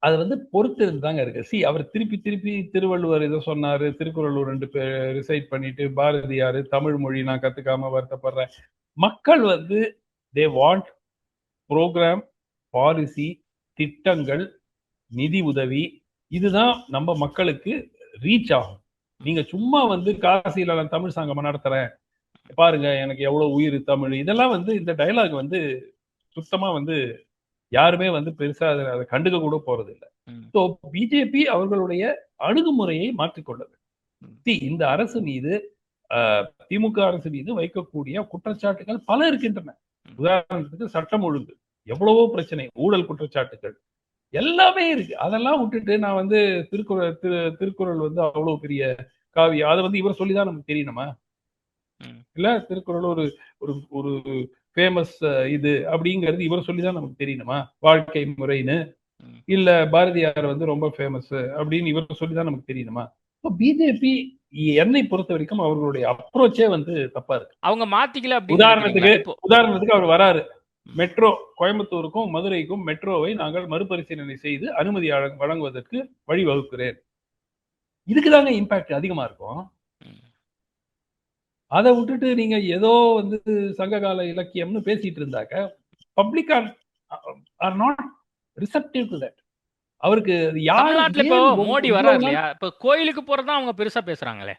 அது வந்து பொறுத்து இருந்தாங்க இருக்கு. அவர் திருப்பி திருப்பி திருவள்ளுவர் இதை சொன்னாரு, திருக்குறள் 2 பேர் ரிசைட் பண்ணிட்டு, பாரதியார் தமிழ் மொழி நான் கத்துக்காம வருத்தப்படுறேன். மக்கள் வந்து தே வாண்ட் புரோகிராம், பாலிசி, திட்டங்கள், நிதி உதவி. இதுதான் நம்ம மக்களுக்கு ரீச் ஆகும். நீங்க சும்மா வந்து காசியில நான் தமிழ் சங்கம் நடத்துறேன், பாருங்க எனக்கு எவ்வளவு உயிர் தமிழ், இதெல்லாம் வந்து இந்த டயலாக் வந்து சுத்தமா வந்து யாருமே வந்து பெருசா அதை கண்டுக்க கூட போறது இல்லை. ஸோ பிஜேபி அவர்களுடைய அணுகுமுறையை மாற்றிக்கொள்ளது. இந்த அரசு மீது திமுக அரசு மீது வைக்கக்கூடிய குற்றச்சாட்டுகள் பல இருக்கின்றன. உதாரணத்துக்கு சட்டம் ஒழுங்கு, எவ்வளவோ பிரச்சனை, ஊழல் குற்றச்சாட்டுகள் எல்லாமே இருக்கு. அதெல்லாம் விட்டுட்டு நான் வந்து திருக்குறள் வந்து அவ்வளவு பெரிய காவியம், அதை வந்து இவர் சொல்லிதான் நமக்கு தெரியணுமா? இல்ல திருக்குறள் ஒரு ஒரு ஒரு ஃபேமஸ் இது அப்படிங்கிறது இவர் சொல்லிதான் நமக்கு தெரியணுமா? வாழ்க்கை முறைன்னு. இல்ல பாரதியார் வந்து ரொம்ப ஃபேமஸ் அப்படின்னு இவர் சொல்லிதான் நமக்கு தெரியணுமா? பிஜேபி என்னை பொறுத்த வரைக்கும் அவர்களுடைய அப்ரோச்சே வந்து தப்பா இருக்கு. அவங்க மாத்திக்கல அப்படின்னு நினைக்கிறீங்களா? உதாரணத்துக்கு அவர் வராரு, மெட்ரோ கோயம்புத்தூருக்கும் மதுரைக்கும் மெட்ரோவை நாங்கள் மறுபரிசீலனை செய்து அனுமதி வழங்குவதற்கு வழிவகுக்கிறேன். இதுக்குதாங்க இம்பாக்ட் அதிகமா இருக்கும். அதை விட்டுட்டு நீங்க ஏதோ வந்து சங்ககால இலக்கியம்னு பேசிட்டு இருந்தாக்க public are not receptive to that. அவருக்கு தமிழ்நாட்டுல இப்போ மோடி வராரு இல்லையா, இப்ப கோயிலுக்கு போறதா அவங்க பெருசா பேசுறாங்களே.